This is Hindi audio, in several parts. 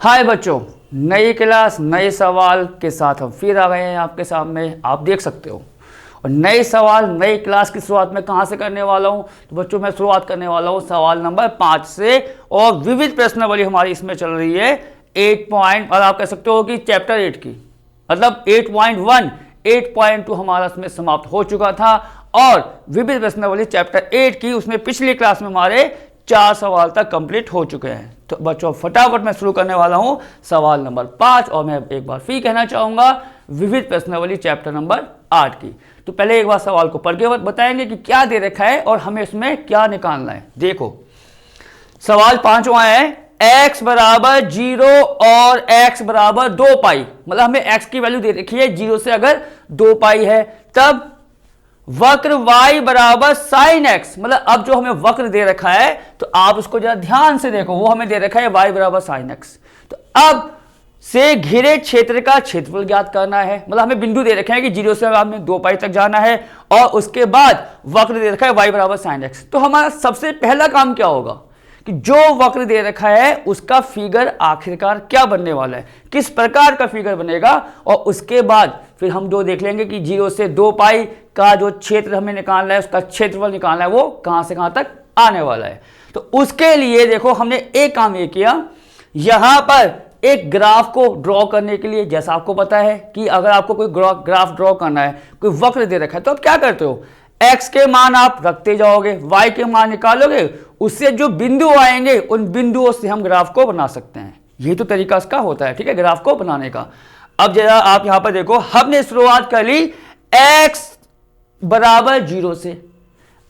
हाय बच्चों, नई क्लास नए सवाल के साथ हम फिर आ गए हैं आपके सामने। आप देख सकते हो और नए सवाल नई क्लास की शुरुआत में कहाँ से करने वाला हूँ। तो बच्चों मैं शुरुआत करने वाला हूँ सवाल नंबर 5 से और विविध प्रश्नावली हमारी इसमें चल रही है 8 पॉइंट, और आप कह सकते हो कि चैप्टर 8 की, मतलब 8.1 8.2 हमारा इसमें समाप्त हो चुका था और विविध प्रश्नावली चैप्टर 8 की उसमें पिछली क्लास में हमारे 4 सवाल तक कंप्लीट हो चुके हैं। तो बच्चों फटाफट मैं शुरू करने वाला हूं सवाल नंबर 5 और मैं एक बार फिर कहना चाहूंगा विविध प्रश्नावली चैप्टर नंबर 8 की। तो पहले एक बार सवाल को पढ़ के बताएंगे कि क्या दे रखा है और हमें इसमें क्या निकालना है। देखो सवाल 5वां है, x बराबर 0 और x बराबर 2 पाई, मतलब हमें x की वैल्यू दे रखी है 0 से अगर 2 पाई है तब वक्र y बराबर साइन x, मतलब अब जो हमें वक्र दे रखा है तो आप उसको जरा ध्यान से देखो, वो हमें दे रखा है y बराबर साइन x। तो अब से घिरे क्षेत्र का क्षेत्रफल ज्ञात करना है, मतलब हमें बिंदु दे रखे हैं कि 0 से हमें 2 पाई तक जाना है और उसके बाद वक्र दे रखा है y बराबर साइन x। तो हमारा सबसे पहला काम क्या होगा कि जो वक्र दे रखा है उसका फिगर आखिरकार क्या बनने वाला है, किस प्रकार का फिगर बनेगा, और उसके बाद फिर हम जो देख लेंगे कि 0 से 2 पाई का जो क्षेत्र हमें निकालना है उसका क्षेत्रफल निकालना है, वो कहां से कहां तक आने वाला है। तो उसके लिए देखो हमने एक काम ये किया, यहां पर एक ग्राफ को ड्रॉ करने के लिए, जैसा आपको पता है कि अगर आपको कोई ग्राफ ड्रॉ करना है, कोई वक्र दे रखा है तो आप क्या करते हो, x के मान आप रखते जाओगे, y के मान निकालोगे, उससे जो बिंदु आएंगे उन बिंदुओं से हम ग्राफ को बना सकते हैं। ये तो तरीका इसका होता है, ठीक है, ग्राफ को बनाने का। अब जरा आप यहां पर देखो, हमने शुरुआत कर ली x बराबर 0 से।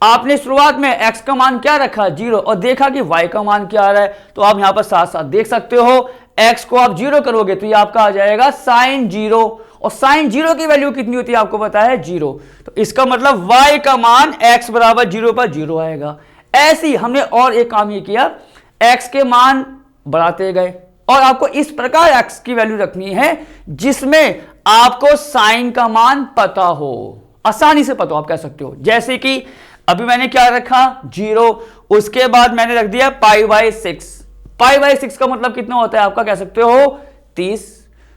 आपने शुरुआत में x का मान क्या रखा 0 और देखा कि y का मान क्या आ रहा है, तो आप यहां पर साथ साथ देख सकते हो x को आप 0 करोगे तो ये आपका आ जाएगा साइन 0, और साइन 0 की वैल्यू कितनी होती है आपको पता है 0। तो इसका मतलब y का मान x बराबर 0 पर 0 आएगा। ऐसी हमने और एक काम ये किया, x के मान बढ़ाते गए और आपको इस प्रकार x की वैल्यू रखनी है जिसमें आपको साइन का मान पता हो, आसानी से पता हो, आप कह सकते हो। जैसे कि अभी मैंने क्या रखा 0, उसके बाद मैंने रख दिया π/6। π/6 का मतलब कितना होता है आपका कह सकते हो 30।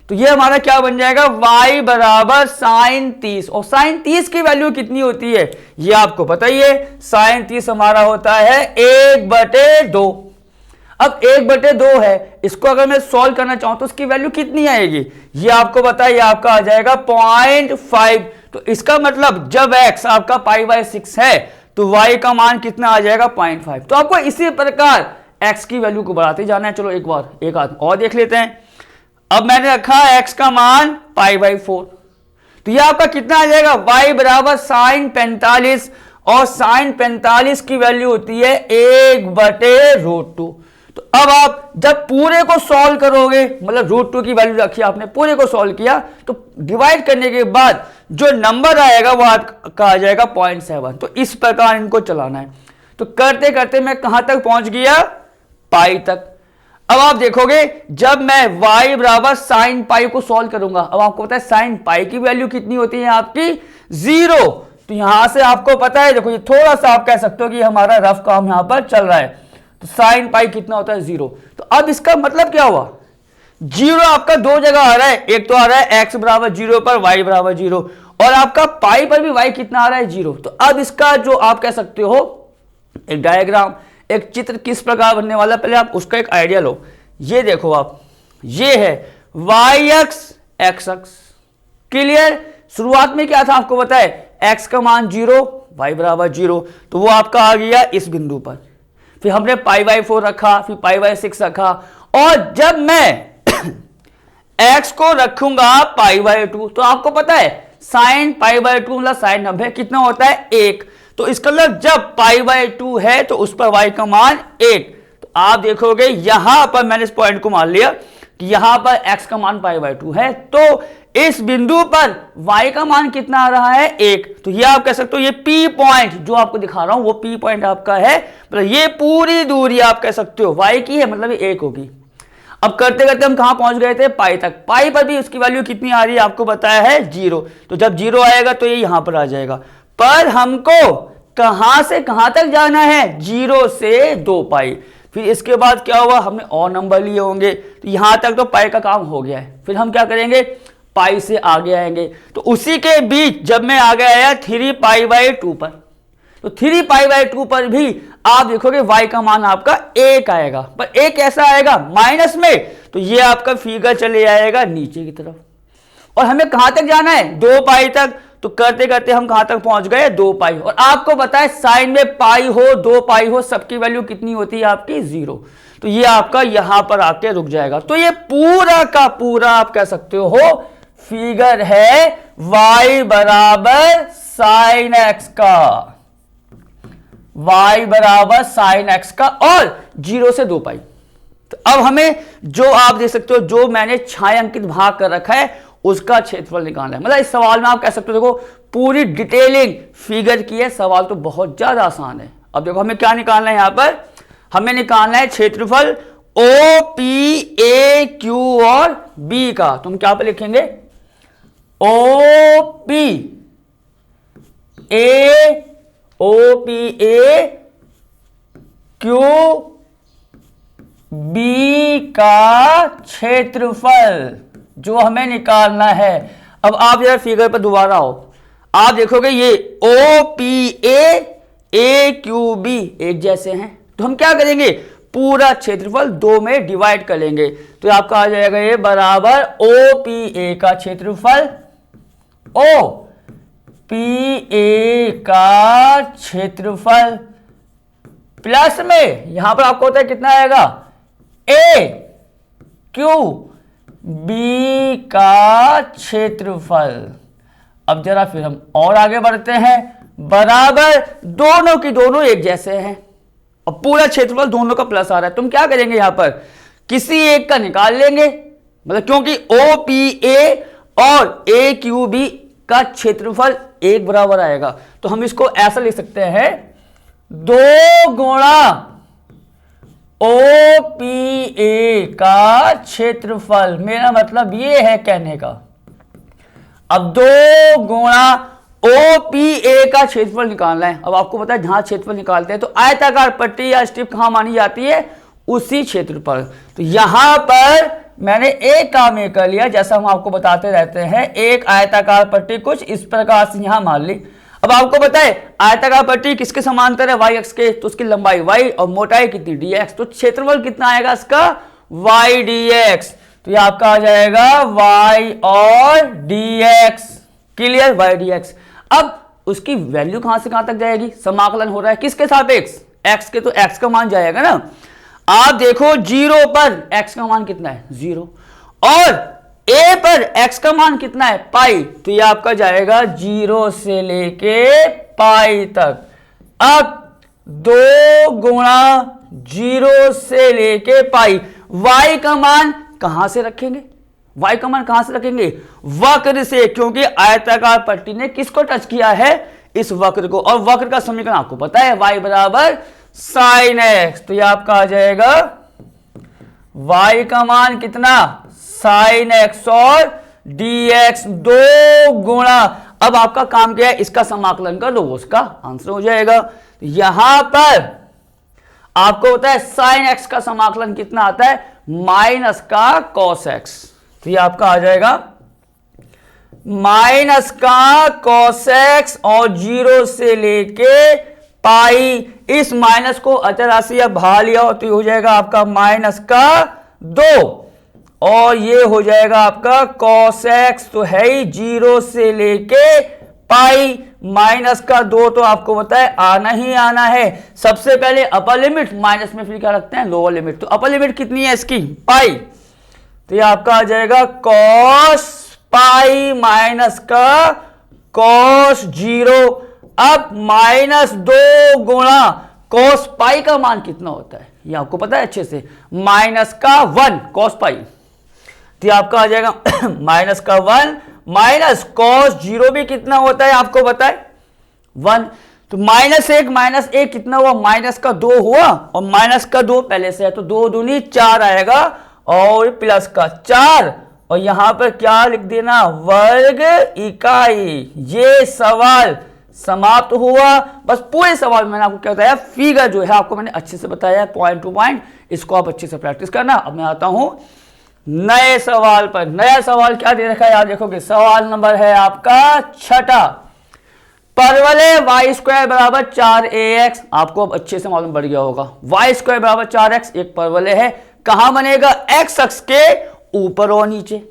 तो ये हमारा क्या बन जाएगा y बराबर साइन 30, और साइन 30 की वैल्यू कितनी होती है ये आपको पता ही है, साइन 30 हमारा होता है 1/2। अब 1/2 है, इसको अगर मैं सॉल्व करना चाहूं तो उसकी वैल्यू कितनी आएगी ये आपको पता है, ये आपका आ जाएगा 0.5। तो इसका मतलब जब x आपका π/6 है तो y का मान कितना आ जाएगा 0.5। तो आपको इसी प्रकार x की वैल्यू को बढ़ाते जाना है। चलो एक आध और देख लेते हैं। अब मैंने रखा x का मान π/4, तो ये आपका कितना आ जाएगा y बराबर साइन 45, और साइन 45 की वैल्यू होती है 1/√2। तो अब आप जब पूरे को सॉल्व करोगे, मतलब √2 की वैल्यू रखी आपने, पूरे को सॉल्व किया तो डिवाइड करने के बाद जो नंबर आएगा वो आपका आ जाएगा 0.7। तो इस प्रकार इनको चलाना है। तो करते करते मैं कहां तक पहुंच गया पाई तक। अब आप देखोगे जब मैं y बराबर साइन पाई को सॉल्व करूंगा, अब आपको पता है साइन पाई की वैल्यू कितनी होती है आपकी 0। तो यहां से आपको पता है, देखो ये थोड़ा सा आप कह सकते हो कि हमारा रफ काम यहां पर चल रहा है। तो साइन पाई कितना होता है 0। तो अब इसका मतलब क्या हुआ, 0 आपका दो जगह आ रहा है, एक तो आ रहा है x बराबर 0 पर y बराबर 0, और आपका पाई पर भी y कितना आ रहा है 0। तो अब इसका जो आप कह सकते हो एक डायग्राम, एक चित्र किस प्रकार बनने वाला, पहले आप उसका एक आइडिया लो। ये देखो आप, ये है y अक्ष x अक्ष, क्लियर। शुरुआत में क्या था आपको पता है, x का मान 0 y बराबर 0, तो वो आपका आ गया इस बिंदु पर। फिर हमने π/4 रखा, फिर π/6 रखा, और जब मैं x को रखूंगा π/2 तो आपको पता है साइन π/2 मतलब साइन 90 कितना होता है 1। तो इसका मतलब जब π/2 है तो उस पर y का मान 1। तो आप देखोगे यहां पर मैंने इस पॉइंट को मान लिया कि यहां पर x का मान π/2 है, तो इस बिंदु पर y का मान कितना आ रहा है 1। तो ये आप कह सकते हो ये P पॉइंट जो आपको दिखा रहा हूं वो P पॉइंट आपका है, मतलब ये पूरी दूरी आप कह सकते हो y की है, मतलब ये 1 होगी। अब करते करते हम कहां पहुंच गए थे पाई तक। पाई पर भी उसकी वैल्यू कितनी आ रही है आपको बताया है 0। तो जब 0 आएगा तो ये यहां पर आ जाएगा, पर हमको कहां से कहां तक जाना है 0 से 2 पाई। फिर इसके बाद क्या हुआ, हमने और नंबर लिए होंगे, तो यहाँ तक तो पाई का काम हो गया है। फिर हम क्या करेंगे, पाई से आगे आएंगे। तो उसी के बीच जब मैं आगे आया 3π/2 पर, तो 3π/2 पर भी आप देखोगे y का मान आपका 1 आएगा, पर 1 कैसा आएगा, माइनस में, तो ये आपका फिगर चले आएगा नीचे की तरफ। और हमें कहां तक जाना है, 2π तक। तो करते करते हम कहां तक पहुंच गए, 2π। और आपको पता है साइन में पाई हो 2π हो, सबकी वैल्यू कितनी होती है आपकी, 0। तो ये आपका यहां पर आके रुक जाएगा। तो ये पूरा का पूरा आप कह सकते हो फिगर है y बराबर साइन x का, y बराबर साइन x का, और 0 से 2π। तो अब हमें जो आप देख सकते हो, जो मैंने छायांकित भाग कर रखा है उसका क्षेत्रफल निकालना है। मतलब इस सवाल में आप कह सकते हो, देखो पूरी डिटेलिंग फिगर की है, सवाल तो बहुत ज्यादा आसान है। अब देखो हमें क्या निकालना है, यहां पर हमें निकालना है क्षेत्रफल ओ पी ए क्यू और बी का। तो हम क्या पे लिखेंगे, O P A Q B का क्षेत्रफल जो हमें निकालना है। अब आप जरा फिगर पर दोबारा आओ, आप देखोगे ये O P A Q B एक जैसे हैं, तो हम क्या करेंगे, पूरा क्षेत्रफल 2 में डिवाइड कर लेंगे। तो आपका आ जाएगा ये बराबर ओ पी ए का क्षेत्रफल ओ पी ए का क्षेत्रफल प्लस में यहां पर आपको होता है कितना आएगा, ए क्यू बी का क्षेत्रफल। अब जरा फिर हम और आगे बढ़ते हैं, बराबर दोनों की दोनों एक जैसे हैं और पूरा क्षेत्रफल दोनों का प्लस आ रहा है। तुम क्या करेंगे, यहां पर किसी एक का निकाल लेंगे, मतलब क्योंकि ओ पी ए और ए क्यू बी का क्षेत्रफल एक बराबर आएगा। तो हम इसको ऐसा लिख सकते हैं, 2 गुणा ओ पी ए का क्षेत्रफल। मेरा मतलब ये है कहने का, अब 2 गुणा ओ पी ए का क्षेत्रफल निकालना है। अब आपको पता है जहां क्षेत्रफल निकालते हैं तो आयताकार पट्टी या स्ट्रिप कहां मानी जाती है, उसी क्षेत्र पर। तो यहां पर मैंने एक काम ये कर लिया, जैसा हम आपको बताते रहते हैं, एक आयताकार पट्टी कुछ इस प्रकार से यहां मान ली। अब आपको पता है आयताकार पट्टी किसके समांतर है, वाई एक्स के, तो उसकी लंबाई y और मोटाई कितनी dx, तो क्षेत्रफल कितना आएगा इसका, y dx। तो ये आपका आ जाएगा y और dx, क्लियर, y dx। अब उसकी वैल्यू कहां से कहां तक जाएगी, समाकलन हो रहा है किसके सापेक्ष, x के, तो x का मान जाएगा ना। आप देखो 0 पर x का मान कितना है, 0, और a पर x का मान कितना है, पाई, तो ये आपका जाएगा 0 से लेके पाई तक। अब 2 गुणा 0 से लेके पाई, y का मान कहां से रखेंगे, y का मान कहां से रखेंगे, वक्र से, क्योंकि आयताकार पट्टी ने किसको टच किया है, इस वक्र को, और वक्र का समीकरण आपको पता है y बराबर साइन x। तो ये आपका आ जाएगा y का मान कितना, साइन x और dx, 2 गुणा, अब आपका काम क्या है, इसका समाकलन कर दो, उसका आंसर हो जाएगा। यहां पर आपको होता है साइन x का समाकलन कितना आता है, माइनस का कॉस x। तो ये आपका आ जाएगा माइनस का कॉस x और 0 से लेके पाई, इस माइनस को अचर राशि या भा लिया हो तो ये हो जाएगा आपका माइनस का 2, और ये हो जाएगा आपका cos x, तो है ही 0 से लेके पाई, माइनस का 2 तो आपको पता है आना ही आना है। सबसे पहले अपर लिमिट, माइनस में फिर क्या रखते हैं, लोअर लिमिट। तो अपर लिमिट कितनी है इसकी, पाई, तो ये आपका आ जाएगा cos पाई माइनस का cos 0। अब माइनस 2 गुणा cos पाई का मान कितना होता है, ये आपको पता है अच्छे से, माइनस का 1 cos पाई, तो आपका आ जाएगा माइनस का 1 माइनस cos 0 भी कितना होता है आपको पता है 1। तो माइनस 1 कितना हुआ, माइनस का 2 हुआ, और माइनस का 2 पहले से है, तो 2 दूनी 4 आएगा, और प्लस का 4, और यहां पर क्या लिख देना, वर्ग इकाई। ये सवाल समाप्त हुआ। बस पूरे सवाल में मैंने आपको क्या बताया, फिगर जो है आपको मैंने अच्छे से बताया पॉइंट टू पॉइंट, इसको आप अच्छे से प्रैक्टिस करना। अब मैं आता हूं नए सवाल पर। नया सवाल क्या दे रखा है आप देखोगे, सवाल नंबर है आपका 6। परवलय वाई स्क्वायर बराबर 4ax, आपको अब अच्छे से मालूम पड़ गया होगा, वाई स्क्वायर बराबर 4x एक परवलय है, कहां बनेगा, एक्स अक्ष के ऊपर और नीचे,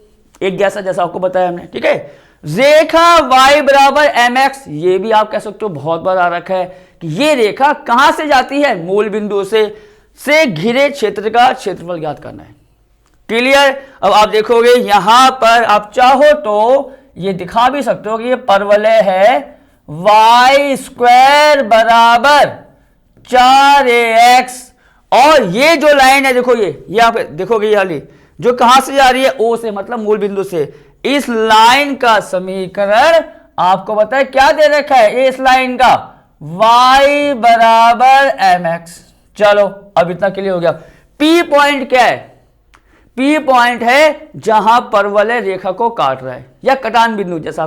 एक जैसा आपको बताया हमने, ठीक है। रेखा y बराबर mx, ये भी आप कह सकते हो बहुत बार आ रखा है कि ये रेखा कहां से जाती है, मूल बिंदु से घिरे क्षेत्र का क्षेत्रफल ज्ञात करना है। क्लियर। अब आप देखोगे यहां पर आप चाहो तो ये दिखा भी सकते हो कि ये परवलय है वाई स्क्वायर बराबर 4ax, और ये जो लाइन है देखो, ये आप देखोगे, ये वाली जो कहां से जा रही है, ओ से, मतलब मूल बिंदु से, इस लाइन का समीकरण आपको पता है क्या दे रखा है, इस लाइन का y बराबर mx। चलो अब इतना क्लियर हो गया। P पॉइंट क्या है, P पॉइंट है जहां परवलय रेखा को काट रहा है, या कटान बिंदु, जैसा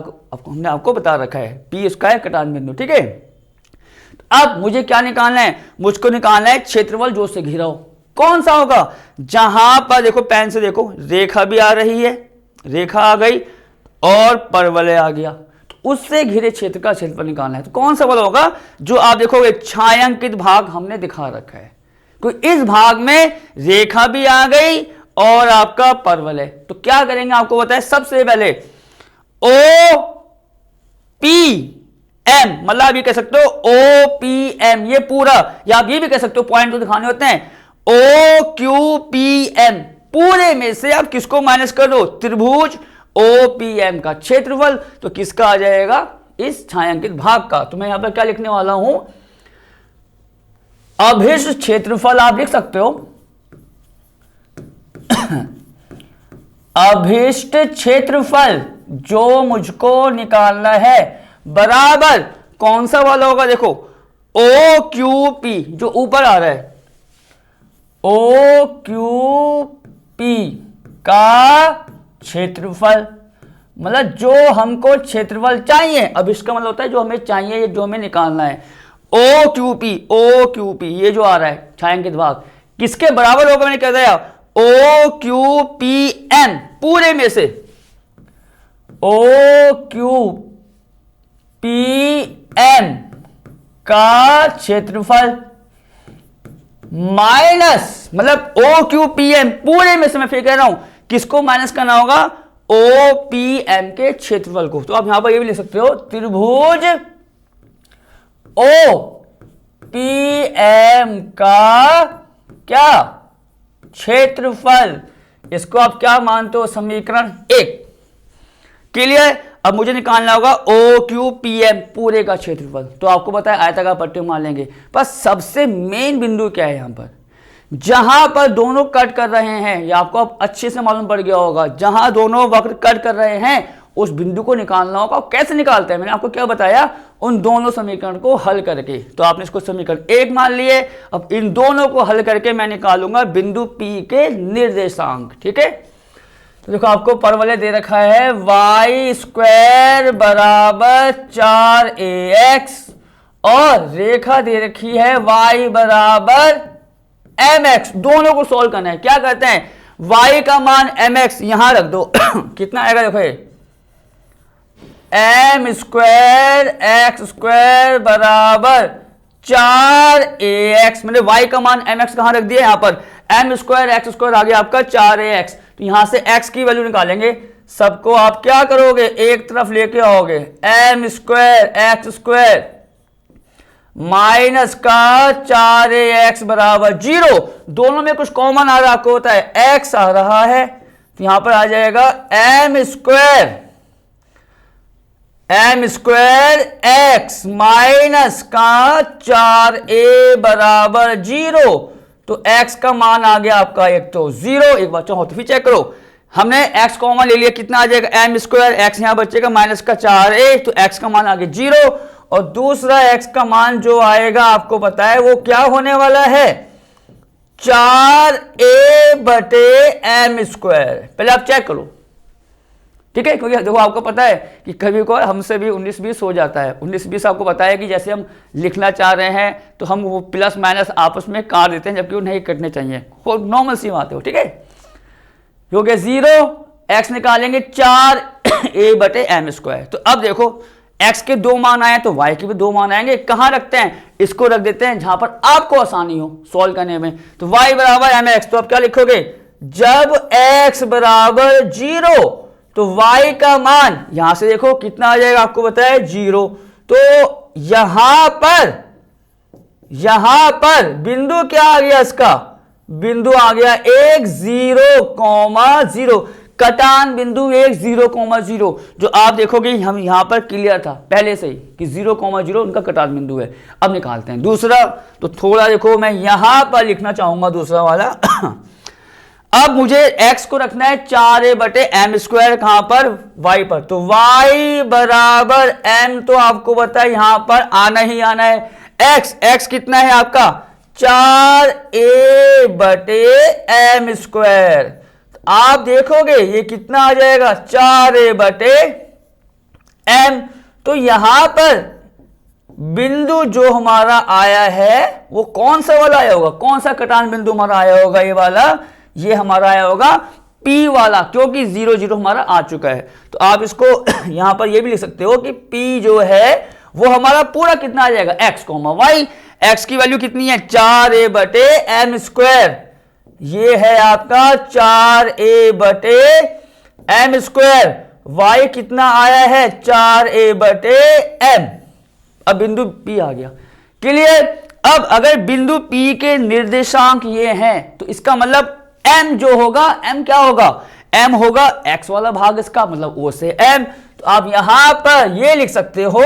हमने आपको बता रखा है, P इसका है कटान बिंदु, ठीक है। अब मुझे क्या निकालना है, मुझको निकालना है क्षेत्रफल जो से घिरा हो, कौन सा होगा, जहां पर देखो पेन से देखो रेखा भी आ रही है, रेखा आ गई और परवलय आ गया, तो उससे घिरे क्षेत्र का क्षेत्रफल निकालना है। तो कौन सा वाला होगा, जो आप देखोगे छायांकित भाग हमने दिखा रखा है, क्योंकि इस भाग में रेखा भी आ गई और आपका परवलय। तो क्या करेंगे आपको बताए, सबसे पहले ओ पी एम, मतलब आप ये कह सकते हो ओ पी एम, ये पूरा, या आप ये भी कह सकते हो, पॉइंट तो दिखाने होते हैं, ओ क्यू पी एम, पूरे में से आप किसको माइनस कर दो, त्रिभुज ओ पी एम का क्षेत्रफल, तो किसका आ जाएगा, इस छायांकित भाग का। तो मैं यहां पर क्या लिखने वाला हूं, अभिष्ट क्षेत्रफल आप लिख सकते हो, अभिष्ट क्षेत्रफल जो मुझको निकालना है, बराबर कौन सा वाला होगा, देखो ओ क्यू पी जो ऊपर आ रहा है, ओ क्यू पी का क्षेत्रफल, मतलब जो हमको क्षेत्रफल चाहिए, अब इसका मतलब होता है जो हमें चाहिए, जो हमें निकालना है, ओ क्यू पी ये जो आ रहा है छायांकित भाग, किसके बराबर होगा, मैंने कह दिया ओ क्यू पी एम, पूरे में से ओ क्यू पी एम का क्षेत्रफल माइनस, मतलब ओ क्यू पी एम पूरे में से, मैं फिर कह रहा हूं किसको माइनस करना होगा, ओ पी एम के क्षेत्रफल को। तो आप यहां पर ये भी लिख सकते हो, त्रिभुज ओ पी एम का क्या क्षेत्रफल, इसको आप क्या मानते हो, समीकरण 1। क्लियर। अब मुझे निकालना होगा ओ क्यू पी एम पूरे का क्षेत्रफल, तो आपको पता है आयताकार पट्टी मान लेंगे। पर सबसे मेन बिंदु क्या है, यहां पर जहां पर दोनों कट कर रहे हैं, या आपको अब अच्छे से मालूम पड़ गया होगा, जहां दोनों वक्र कट कर रहे हैं उस बिंदु को निकालना होगा। कैसे निकालते हैं, मैंने आपको क्या बताया, उन दोनों समीकरण को हल करके। तो आपने इसको समीकरण 1 मान लिए, अब इन दोनों को हल करके मैं निकालूंगा बिंदु P के निर्देशांक, ठीक है। तो देखो आपको परवलय दे रखा है वाई स्क्वायर बराबर 4ax, और रेखा दे रखी है y बराबर mx, दोनों को सोल्व करना है। क्या करते हैं, y का मान mx यहां रख दो कितना आएगा, देखो m स्क्वायर एक्स स्क्वायर बराबर 4ax, मैंने y का मान mx कहां रख दिया, यहां पर m स्क्वायर एक्स स्क्वायर आ गया आपका 4ax। तो यहां से x की वैल्यू निकालेंगे, सबको आप क्या करोगे, एक तरफ लेके आओगे, m square x square minus का 4ax बराबर 0, दोनों में कुछ कॉमन आ रहा, आपको होता है x आ रहा है, तो यहां पर आ जाएगा m स्क्वायर एक्स माइनस का 4a बराबर 0, तो x का मान आ गया आपका एक तो 0, एक बार चाहो तो फिर चेक करो, हमने x कॉमन ले लिया, कितना आ जाएगा m स्क्वायर एक्स यहां बचेगा माइनस का 4a, तो x का मान आ गया 0, और दूसरा x का मान जो आएगा आपको पता है वो क्या होने वाला है, 4a बटे m स्क्वायर। पहले आप चेक करो, ठीक है, क्योंकि देखो आपको पता है कि कभी को हमसे भी 19-20 हो जाता है। 19-20 आपको पता है कि जैसे हम लिखना चाह रहे हैं तो हम वो प्लस माइनस आपस में काट देते हैं, जबकि वो नहीं कटने चाहिए, वो नॉर्मल सी बात है। ठीक है, हो गया 0, x निकालेंगे 4a/m²। तो अब देखो x के 2 मान आए तो y के भी 2 मान आएंगे। कहाँ रखते हैं, इसको रख देते हैं जहां पर आपको आसानी हो सॉल्व करने में। तो y बराबर mx, तो अब क्या लिखोगे, जब x बराबर 0 तो y का मान यहां से देखो कितना आ जाएगा, आपको बताया 0। तो यहां पर बिंदु क्या आ गया, इसका बिंदु आ गया 1 0,0, कटान बिंदु 1 0,0, जो आप देखोगे हम यहां पर क्लियर था पहले से ही कि 0,0 उनका कटान बिंदु है। अब निकालते हैं दूसरा। तो थोड़ा देखो मैं यहां पर लिखना चाहूंगा दूसरा वाला। अब मुझे x को रखना है 4a/m², कहां पर, y पर। तो y बराबर m, तो आपको पता है यहां पर आना ही आना है। x कितना है आपका 4a/m²। आप देखोगे ये कितना आ जाएगा 4a/m। तो यहां पर बिंदु जो हमारा आया है वो कौन सा वाला आया होगा, कौन सा कटान बिंदु हमारा आया होगा, ये वाला, ये हमारा आया होगा P वाला, क्योंकि 0 0 हमारा आ चुका है। तो आप इसको यहां पर ये भी लिख सकते हो कि P जो है वो हमारा पूरा कितना आ जाएगा x, y। x की वैल्यू कितनी है 4a/m², ये है आपका 4a/m²। y कितना आया है 4a/m। अब बिंदु P आ गया, क्लियर। अब अगर बिंदु P के निर्देशांक ये हैं तो इसका मतलब m जो होगा, m क्या होगा, m होगा x वाला भाग इसका, मतलब o से m। तो आप यहां पर ये लिख सकते हो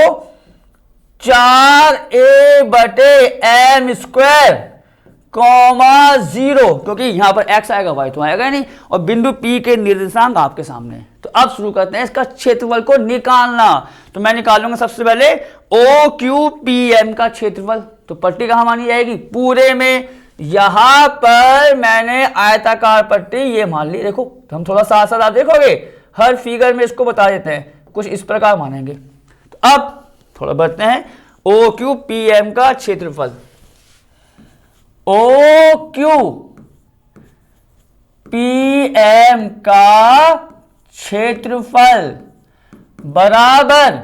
4a/m², क्योंकि यहां पर x आएगा y तो आएगा नहीं, और बिंदु P के निर्देशांक आपके सामने है। तो अब शुरू करते हैं इसका क्षेत्रफल को निकालना। तो मैं निकालूंगा सबसे पहले OQPM का क्षेत्रफल। तो पट्टी कहां मानी जाएगी, पूरे में। यहां पर मैंने आयताकार पट्टी ये मान ली, देखो हम थोड़ा साथ साथ आप देखोगे हर फिगर में इसको बता देते हैं, कुछ इस प्रकार मानेंगे। तो अब थोड़ा बढ़ते हैं, OQPM का क्षेत्रफल, OQPM का क्षेत्रफल बराबर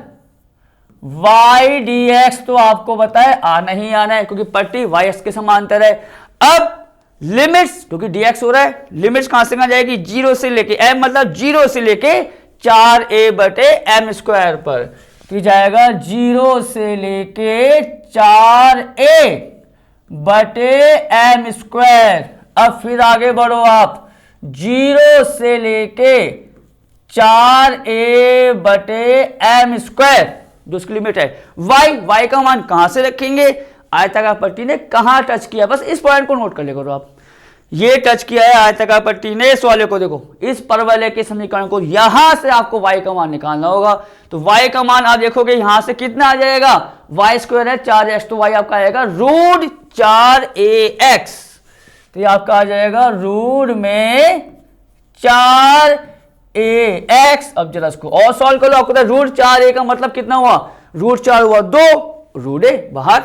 y dx। तो आपको पता है आना ही आना है, क्योंकि पट्टी y एक्स के समांतर है। अब लिमिट्स, क्योंकि dx हो रहा है, लिमिट्स कहां से कहां जाएगी, 0 से लेके m, मतलब 0 से लेके 4a/m² पर। तो जाएगा 0 से लेके 4a/m²। अब फिर आगे बढ़ो आप, 0 से लेके 4a/m², जो उसकी लिमिट है। y का मान कहां से रखेंगे, आयताकार पट्टी ने कहां टच किया, बस इस पॉइंट को नोट कर ले करो आप। ये टच किया है आयताकार पट्टी ने इस वाले को, देखो इस परवलय के समीकरण को, यहां से आपको y का मान निकालना होगा। तो y का मान आप देखोगे यहां से कितना आ जाएगा, y² है 4x, तो y आपका आएगा √4ax। तो ये आपका आ जाएगा रूट में 4ax। अब जरा इसको और सॉल्व कर लो, आपको √4a का मतलब कितना हुआ, √4 हुआ 2, √a बाहर।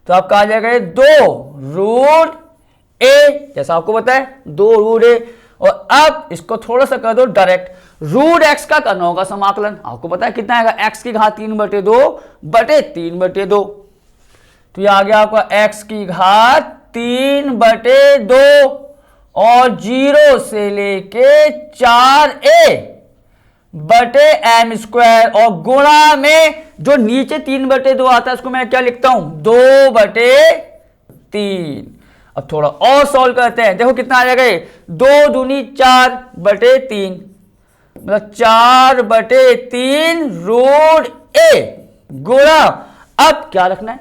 तो आपका आ जाएगा 2 √a, जैसा आपको पता है 2 √a। और अब इसको थोड़ा सा कर दो डायरेक्ट, √x का करना होगा समाकलन। आपको पता है कितना आएगा, x की घात 3/2/3/2। तो ये आ गया आपका x की घात 3/2 और 0 से लेके 4a/m², और गुणा में जो नीचे 3/2 आता है उसको मैं क्या लिखता हूं, 2/3। अब थोड़ा और सॉल्व करते हैं, देखो कितना आ जाएगा, 2 दूनी 4/3, मतलब 4/3 √a गुणा। अब क्या रखना है,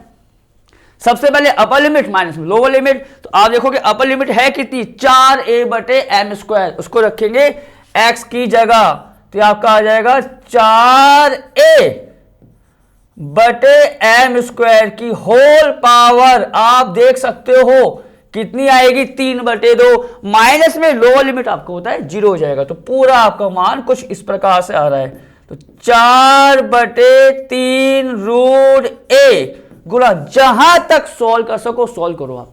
सबसे पहले अपर लिमिट माइनस में लोअर लिमिट। तो आप देखोगे अपर लिमिट है कितनी, 4a/m², उसको रखेंगे x की जगह। तो आपका आ जाएगा 4a/m² की होल पावर। आप देख सकते हो कितनी आएगी 3/2। माइनस में लोअर लिमिट आपको होता है 0 हो जाएगा, तो पूरा आपका मान कुछ इस प्रकार से आ रहा है। तो 4/3 रूट a गुणा, जहां तक सॉल्व कर सको सॉल्व करो आप।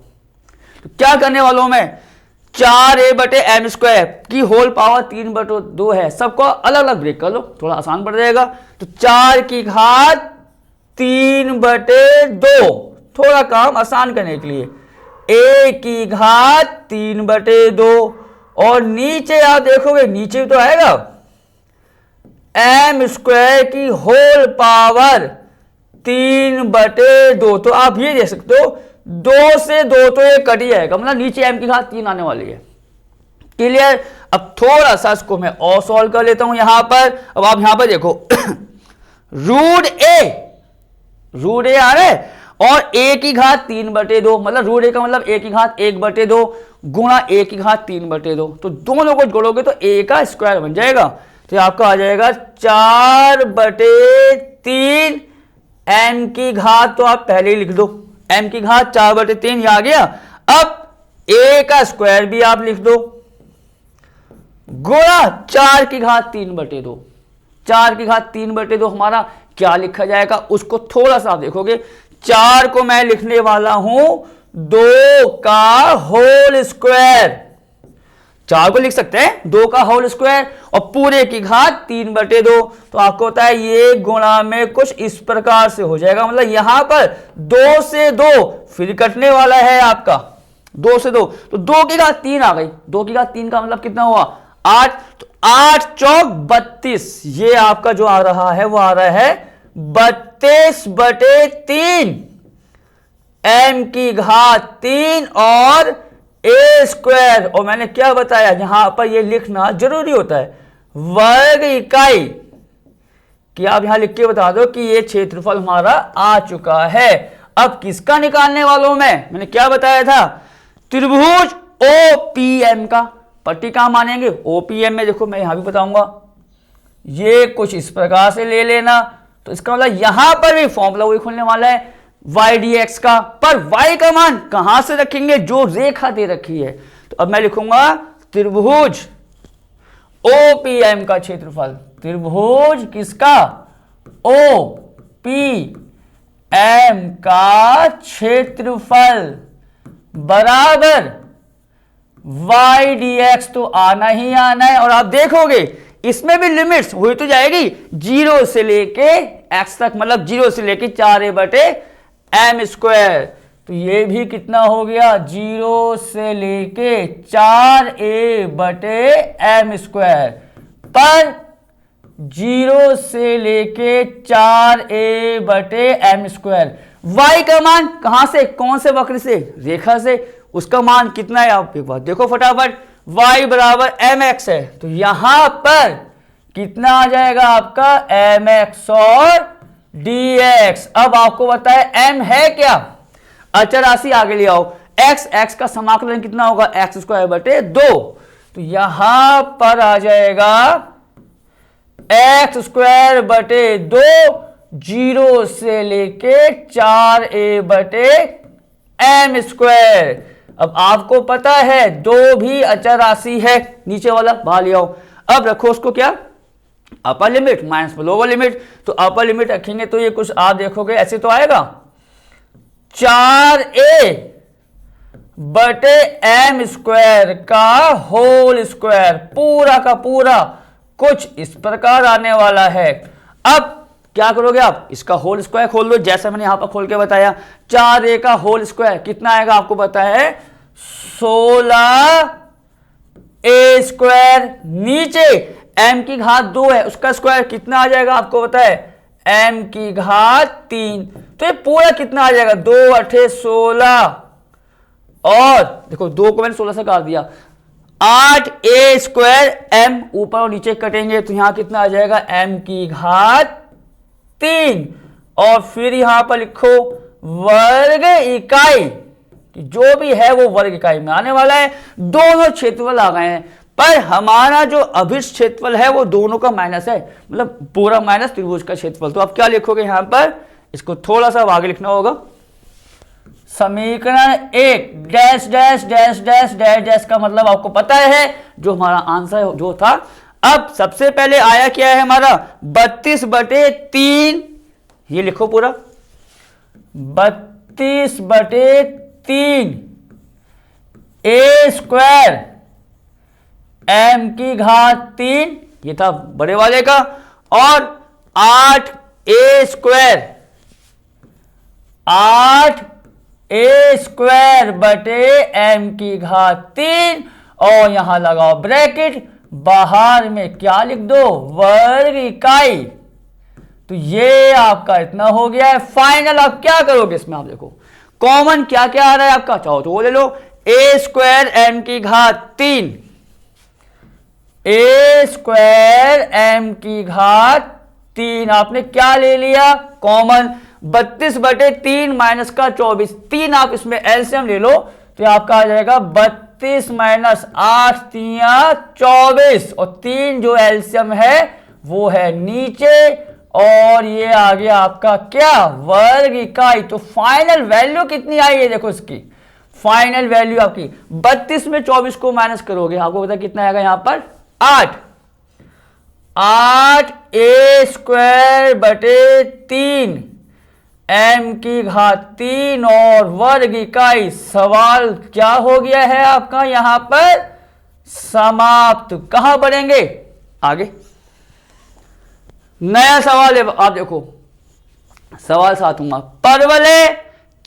तो क्या करने वालों में 4a/m² की होल पावर 3/2 है, सबको अलग अलग ब्रेक कर लो, थोड़ा आसान पड़ जाएगा। तो 4 की घात 3/2, थोड़ा काम आसान करने के लिए a की घात 3/2, और नीचे आप देखोगे नीचे तो आएगा m² की होल पावर 3/2। तो आप ये देख सकते हो 2 से 2 तो ये कट ही जाएगा, मतलब नीचे m की घात 3 आने वाली है। क्लियर। अब थोड़ा सा इसको मैं और सॉल्व कर लेता हूं यहां पर। अब आप यहां पर देखो रूट ए आ रहा है, और a की घात 3/2, मतलब रूट ए का मतलब a की घात 1/2 गुणा a की घात 3/2। तो दोनों को जोड़ोगे तो a का स्क्वायर बन जाएगा। तो आपका आ जाएगा 4/3 m की घात, तो आप पहले ही लिख दो m की घात 4/3 आ गया। अब a का स्क्वायर भी आप लिख दो गुणा 4 की घात 3/2। 4 की घात 3/2 हमारा क्या लिखा जाएगा, उसको थोड़ा सा आप देखोगे। 4 को मैं लिखने वाला हूं 2 का होल स्क्वायर, 4 को लिख सकते हैं 2 का होल स्क्वायर, और पूरे की घात 3/2। तो आपको होता है ये गुणा में कुछ इस प्रकार से हो जाएगा, मतलब यहां पर 2 से 2 फिर कटने वाला है आपका 2 से 2, तो 2 की घात 3 आ गई। 2 की घात 3 का मतलब कितना हुआ 8, तो 8 चौक 32, ये आपका जो आ रहा है वो आ रहा है 32/3 m की घात 3 और a²। और मैंने क्या बताया यहां पर ये लिखना जरूरी होता है वर्ग इकाई, कि आप यहां लिख के बता दो कि ये क्षेत्रफल हमारा आ चुका है। अब किसका निकालने वालों में मैंने क्या बताया था, त्रिभुज OPM का। पट्टी कहां मानेंगे OPM में, देखो मैं यहां भी बताऊंगा, ये कुछ इस प्रकार से ले लेना। तो इसका मतलब यहां पर भी फॉर्मूला वही खुलने वाला है y dx का, पर y का मान कहां से रखेंगे, जो रेखा दे रखी है। तो अब मैं लिखूंगा त्रिभुज OPM का क्षेत्रफल, त्रिभुज किसका OPM का क्षेत्रफल बराबर y dx, तो आना ही आना है। और आप देखोगे इसमें भी लिमिट्स हुई तो जाएगी 0 से लेके x तक, मतलब 0 से लेके 4a/m²। तो ये भी कितना हो गया 0 से लेके 4a/m², पर 0 से लेके 4a/m²। y का मान कहां से, कौन से वक्र से, रेखा से, उसका मान कितना है आप एक बार देखो फटाफट। y बराबर mx है, तो यहां पर कितना आ जाएगा आपका mx और dx। अब आपको बताए m है क्या, अचर राशि आगे ले आओ, x का समाकलन कितना होगा x²/2। तो यहां पर आ जाएगा x²/2, 0 से लेके 4a/m²। अब आपको पता है 2 भी अचर राशि है, नीचे वाला बाहर ले आओ। अब रखो उसको क्या, upper limit minus lower limit. तो अपर लिमिट रखेंगे तो ये कुछ आप देखोगे ऐसे तो आएगा 4a/m² का होल स्क्वायर, पूरा का पूरा कुछ इस प्रकार आने वाला है। अब क्या करोगे आप, इसका होल स्क्वायर खोल दो, जैसा मैंने यहां पर खोल के बताया। 4a का होल स्क्वायर कितना आएगा आपको पता है 16a², नीचे m की घात 2 है, उसका स्क्वायर कितना आ जाएगा आपको पता है m की घात 3। तो ये पूरा कितना आ जाएगा 2 8 16, और देखो 2 को मैंने 16 से काट दिया, 8a² m, ऊपर और नीचे कटेंगे तो यहां कितना आ जाएगा m की घात 3। और फिर यहां पर लिखो वर्ग इकाई, कि जो भी है वो वर्ग इकाई में आने वाला है। दोनों क्षेत्रफल आ गए हैं, पर हमारा जो अभिष्ट क्षेत्रफल है वो दोनों का माइनस है, मतलब पूरा माइनस त्रिभुज का क्षेत्रफल। तो आप क्या लिखोगे यहां पर, इसको थोड़ा सा आगे लिखना होगा, समीकरण एक dash dash dash dash dash dash का मतलब आपको पता है जो हमारा आंसर जो था। अब सबसे पहले आया क्या है हमारा 32/3, ये लिखो पूरा 32/3 a² m⁻3, ये था बड़े वाले का, और 8a² 8a² और यहां लगाओ ब्रैकेट, बाहर में क्या लिख दो वर्ग इकाई। तो ये आपका इतना हो गया है। फाइनल आप क्या करोगे इसमें, आप देखो कॉमन क्या क्या आ रहा है आपका, चाहो तो वो ले लो a² m⁻3 a² m⁻3 आपने क्या ले लिया कॉमन, 32/3 माइनस का 24, 3 आप इसमें एलसीएम ले लो तो आपका आ जाएगा 32 माइनस 8 3 24, और 3 जो एलसीएम है वो है नीचे, और ये आ गया आपका क्या वर्ग इकाई। तो फाइनल वैल्यू कितनी आई है देखो, इसकी फाइनल वैल्यू आपकी 32 में 24 को माइनस करोगे आपको पता कितना आएगा यहाँ पर 8 a²/3 m⁻3 और वर्ग इकाई। सवाल क्या हो गया है आपका यहां पर समाप्त। कहां बढ़ेंगे आगे, नया सवाल है, आप देखो सवाल साथूंगा, परवलय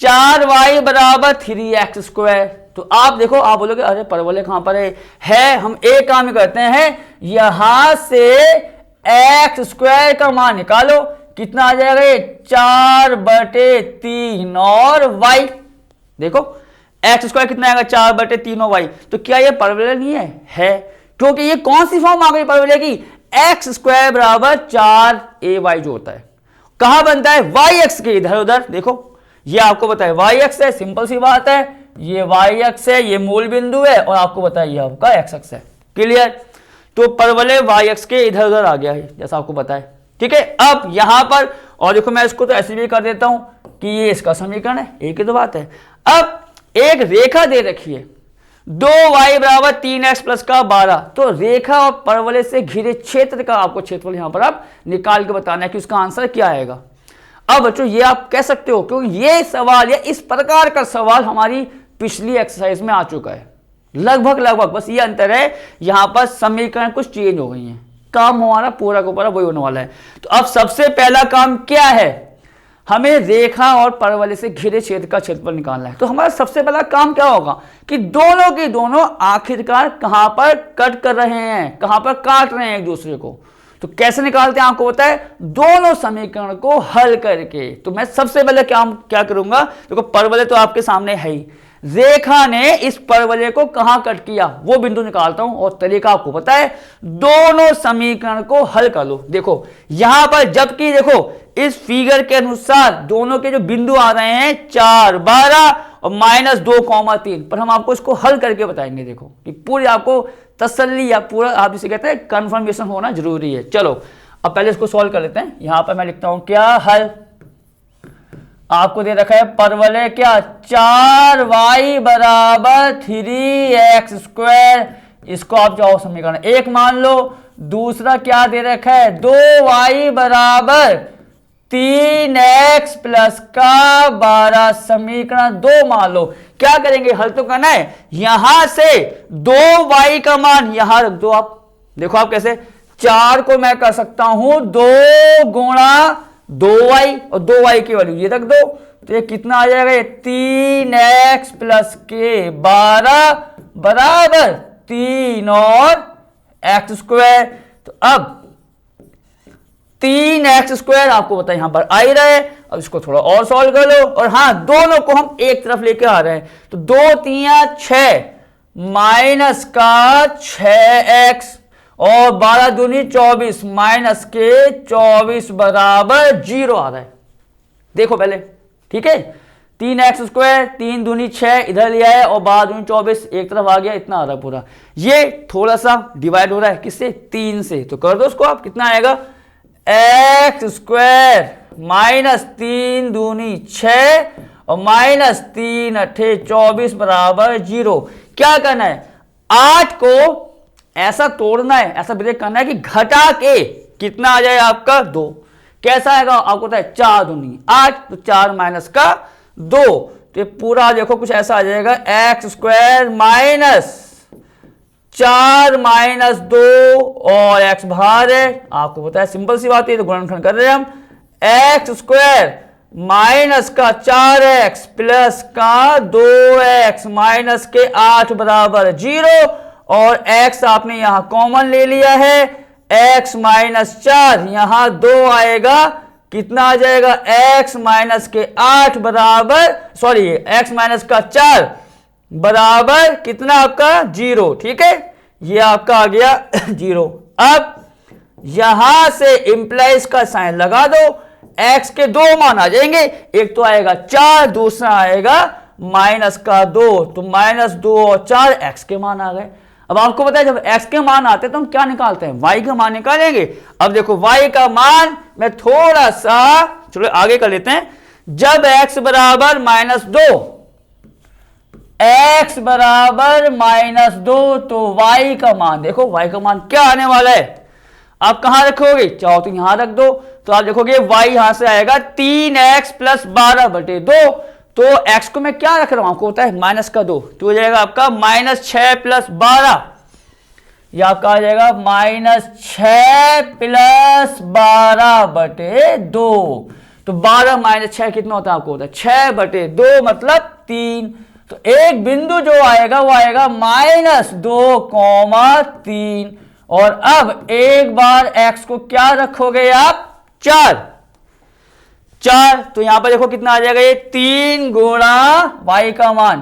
4y = 3x²। तो आप देखो, आप बोलोगे अरे परवलय कहां पर है हम एक काम ही करते हैं, यहां से x² का मान निकालो, कितना आ जाएगा ये 4/3 और y। देखो x² कितना आएगा 4/3 और y। तो क्या ये परवलय नहीं है क्योंकि ये कौन सी फॉर्म आ गई परवलय की, x² = 4ay जो होता है कहां बनता है yx के इधर उधर। देखो ये आपको पता है yx है, सिंपल सी बात है, ये yx है, ये मूल बिंदु है, और आपको पता है ये आपका x है। क्लियर, तो परवलय yx के इधर उधर आ गया है जैसा आपको पता है। ठीक है, अब यहां पर और देखो मैं इसको तो ऐसे भी कर देता हूं कि ये इसका समीकरण है, एक ही तो बात है। अब एक रेखा दे रखी है 2y = 3x + का 12, तो रेखा और परवलय से घिरे क्षेत्र का आपको क्षेत्रफल यहां पर आप निकाल के बताना है कि उसका आंसर क्या आएगा। अब बच्चों ये आप कह सकते हो क्योंकि ये सवाल या इस प्रकार का सवाल हमारी पिछली एक्सरसाइज में आ चुका है, लगभग बस ये अंतर है यहां पर समीकरण कुछ चेंज हो गई है, काम हमारा पूरा का पूरा वही होने वाला है। तो अब सबसे पहला काम क्या है, हमें रेखा और परवलय से घिरे क्षेत्र का क्षेत्रफल निकालना है। तो हमारा सबसे पहला काम क्या होगा कि दोनों के दोनों आखिरकार कहां पर कट कर रहे हैं, कहां पर काट रहे हैं एक दूसरे को। तो कैसे निकालते हैं आपको पता है, दोनों समीकरण को हल करके। तो मैं सबसे पहले क्या करूंगा, देखो परवलय तो आपके सामने है ही, रेखा ने इस परवलय को कहां कट किया वो बिंदु निकालता हूं, और तरीका आपको पता है, दोनों समीकरण को हल कर लो। देखो यहां पर जबकि देखो इस फिगर के अनुसार दोनों के जो बिंदु आ रहे हैं 4 12 और -2,3, पर हम आपको इसको हल करके बताएंगे। देखो कि पूरी आपको तसल्ली या पूरा आप जिसे कहते हैं कंफर्मेशन होना जरूरी है। चलो अब पहले इसको सॉल्व कर लेते हैं। यहां पर मैं लिखता हूं क्या हल, आपको दे रखा है परवलय क्या 4y = 3x², इसको आप जाओ समीकरण एक मान लो। दूसरा क्या दे रखा है 2y = 3x + का 12, समीकरण 2 मान लो। क्या करेंगे, हल तो करना है, यहां से 2y का मान यहां रख दो। आप देखो आप कैसे, 4 को मैं कर सकता हूं 2 × 2y और 2y की वैल्यू ये रख दो, तो ये कितना आ जाएगा, 3x + के 12 = 3 और x²। तो अब 3x² आपको पता है यहां पर आ ही रहा है। अब इसको थोड़ा और सॉल्व कर लो, और हाँ दोनों को हम एक तरफ लेके आ रहे हैं, तो 2 3 6 माइनस का 6x और 12 दूनी 24 माइनस के 24 = 0 आ रहा है। देखो पहले, ठीक है, 3x², 3 दूनी 6 इधर लिया है और 12 दूनी 24 एक तरफ आ गया, इतना आ रहा है पूरा। ये थोड़ा सा डिवाइड हो रहा है किससे, 3 से, तो कर दो उसको आप, कितना आएगा x² - 3 दूनी 6 और माइनस 3 अट्ठे 24 बराबर 0। क्या करना है, 8 को ऐसा तोड़ना है, ऐसा ब्रेक करना है कि घटा के कितना आ जाए आपका 2। कैसा आएगा आपको पता है, 4 दूनी 8, तो 4 माइनस का 2, तो ये पूरा देखो कुछ ऐसा आ जाएगा एक्स स्क्वायर माइनस 4 माइनस 2 और एक्स बाहर है, आपको पता है सिंपल सी बात है, तो गुणनखंड कर रहे हैं हम, एक्स स्क्वायर माइनस का 4x प्लस का 2x माइनस के 8 बराबर 0, और x आपने यहां कॉमन ले लिया है, x माइनस 4 यहां 2 आएगा, कितना आ जाएगा x माइनस के 8 बराबर x माइनस का 4 बराबर कितना आपका 0। ठीक है, ये आपका आ गया 0। अब यहां से इंप्लाइज का साइन लगा दो, x के 2 मान आ जाएंगे, एक तो आएगा 4, दूसरा आएगा माइनस का 2, तो माइनस 2 और 4 x के मान आ गए। अब आपको पता है जब x के मान आते हैं तो हम क्या निकालते हैं, y का मान निकालेंगे। अब देखो y का मान मैं थोड़ा सा चलो आगे कर लेते हैं, जब x बराबर -2, x बराबर -2 तो y का मान देखो, y का मान क्या आने वाला है, आप कहां रखोगे, चाहो तो यहां रख दो, तो आप देखोगे y यहां से आएगा 3x प्लस 12 बटे 2, तो x को मैं क्या रख रहा हूं, आपको होता है माइनस का 2, तो हो जाएगा आपका -6 प्लस 12, यह आपका आ जाएगा -6 प्लस 12 बटे 2, तो 12 माइनस 6 कितना होता है, आपको होता है 6 बटे 2 मतलब 3, तो एक बिंदु जो आएगा वो आएगा -2,3, और अब एक बार x को क्या रखोगे आप 4, तो यहां पर देखो कितना आ जाएगा, ये 3 गुणा y का मान,